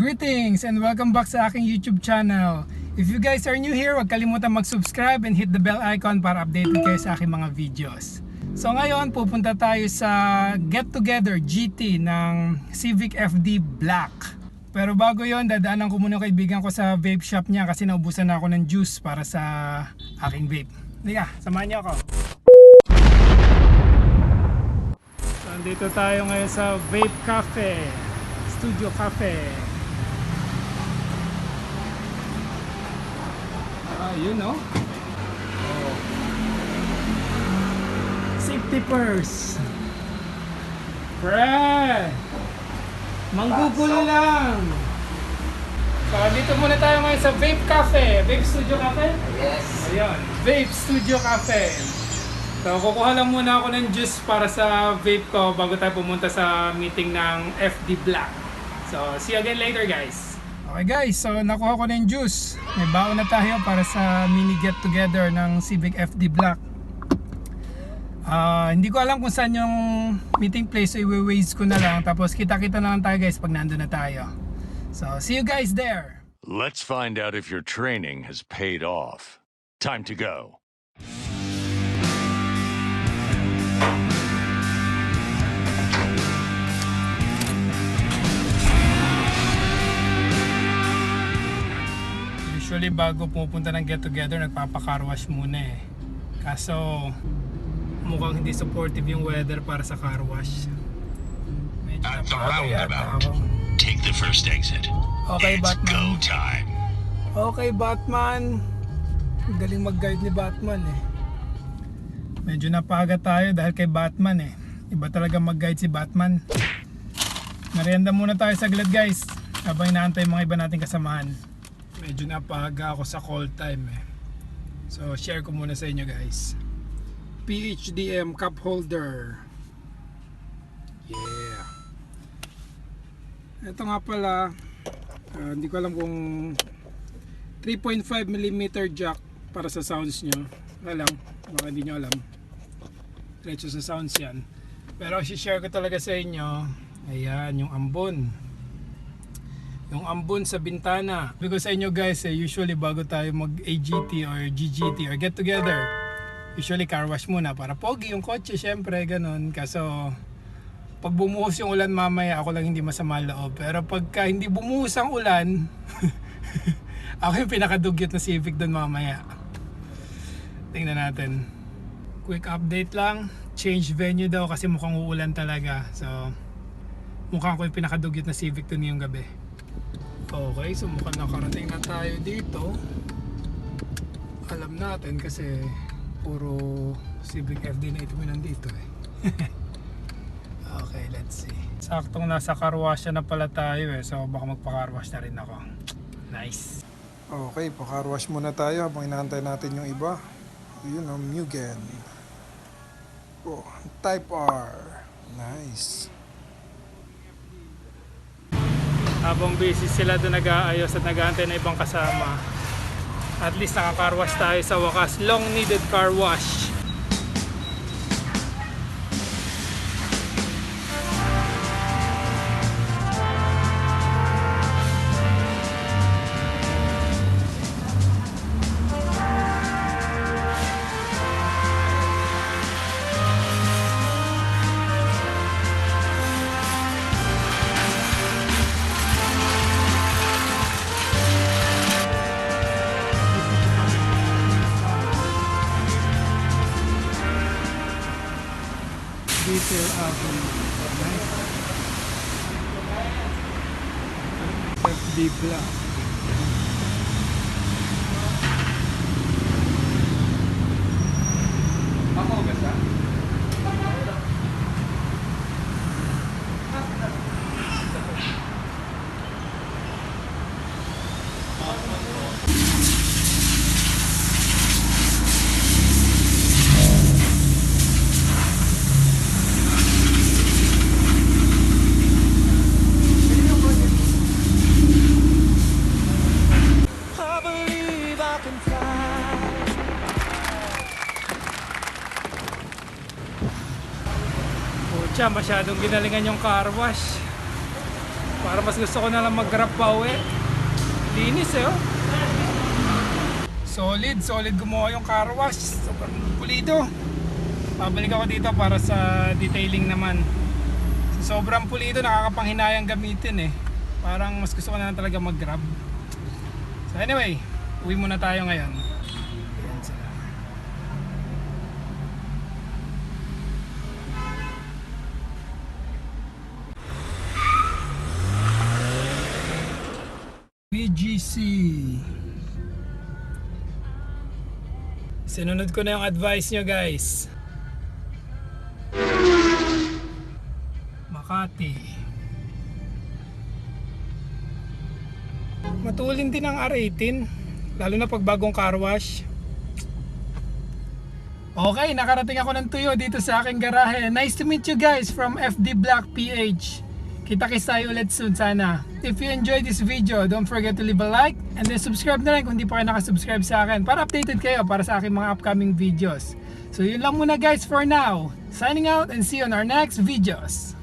Greetings and welcome back sa aking YouTube channel. If you guys are new here, huwag kalimutan mag-subscribe and hit the bell icon para updated kayo sa aking mga videos. So ngayon, pupunta tayo sa Get Together GT ng Civic FD Black. Pero bago yon, dadaanan ko muna kaibigan ko sa vape shop niya kasi naubusan na ako ng juice para sa aking vape. Halika, samahan niyo ako. So, andito tayo ngayon sa Vape Cafe, Studio Cafe. You know? Oh. Safety purse. Pre! Manggugulo lang. So, dito muna tayo ngayon sa Vape Cafe. Vape Studio Cafe? Yes. Ayun, Vape Studio Cafe. So, kukuha lang muna ako ng juice para sa vape ko bago tayo pumunta sa meeting ng FD Black. So, see you again later, guys. Okay guys, so nakuha ko na yung juice. May baon na tayo para sa mini get together ng Civic FD Black. Hindi ko alam kung saan yung meeting place, so i-waze ko na lang. Tapos kita-kita na lang tayo guys pag nandun na tayo. So see you guys there. Let's find out if your training has paid off. Time to go. Usually bago pupunta ng get together, nagpapa-car wash muna eh. Kaso mukhang hindi supportive yung weather para sa car wash. Medyo At the napagod roundabout, ako. take the first exit. Okay, It's Batman. go time. Okay, Batman. Galing mag-guide ni Batman eh. Medyo napaga tayo dahil kay Batman eh. Iba talaga mag-guide si Batman. Merienda muna tayo saglit guys, habang inaantay mga iba nating kasamahan. Medyo napaga ako sa call time eh. So share ko muna sa inyo guys. PHDM cup holder. Yeah. Ito nga pala, hindi ko alam kung 3.5mm jack para sa sounds nyo. Wala lang, baka hindi nyo alam. Diretso sa sounds yan. Pero share ko talaga sa inyo, ayan yung ambon. Yung ambon sa bintana. Because sa inyo guys, usually bago tayo mag AGT or GGT or get together, usually car wash muna para pogi yung kotse, syempre ganun. Kaso pag bumuhos yung ulan mamaya, ako lang hindi masama loob. Pero pagka hindi bumuhos ang ulan, ako yung pinakadugyot na Civic doon mamaya. Tingnan natin. Quick update lang, change venue daw kasi mukhang uulan talaga. So mukhang ako yung pinakadugyot na Civic doon ngayong gabi. Okay, so mukhang nakarating na tayo dito. Alam natin kasi puro Civic FD na ito nandito eh. Okay, let's see. Saktong nasa car wash na pala tayo eh. So baka magpa-car wash na rin ako. Nice. Okay, pa-car wash muna tayo habang inaantay natin yung iba. Yun ang Mugen. Oh, Type R. Nice. Habang busy sila doon nag-aayos at nag-aantay na ibang kasama, at least naka-car wash tayo sa wakas. Long needed car wash. Detail oven. Nice. FD Black. Ako ganda. Masyadong ginalingan yung car wash. Para mas gusto ko na lang mag-grab pa uwi. Linis eh oh. Solid gumawa yung car wash. Sobrang pulido. Pabalik ako dito para sa detailing naman. Sobrang pulido, nakakapanghinayang gamitin eh. Parang mas gusto ko na lang talaga mag-grab. So anyway, uwi muna tayo ngayon. Ayan sila. BGC. Sinunod ko na yung advice nyo guys. Makati. Matulin din ang R18, lalo na pag bagong car wash. Okay, nakarating ako ng tuyo dito sa aking garahe. Nice to meet you guys from FD Black PH. Kita-kits tayo ulit soon sana. If you enjoyed this video, don't forget to leave a like and then subscribe na rin kung hindi pa kayo nakasubscribe sa akin para updated kayo para sa aking mga upcoming videos. So yun lang muna guys for now. Signing out and see you on our next videos.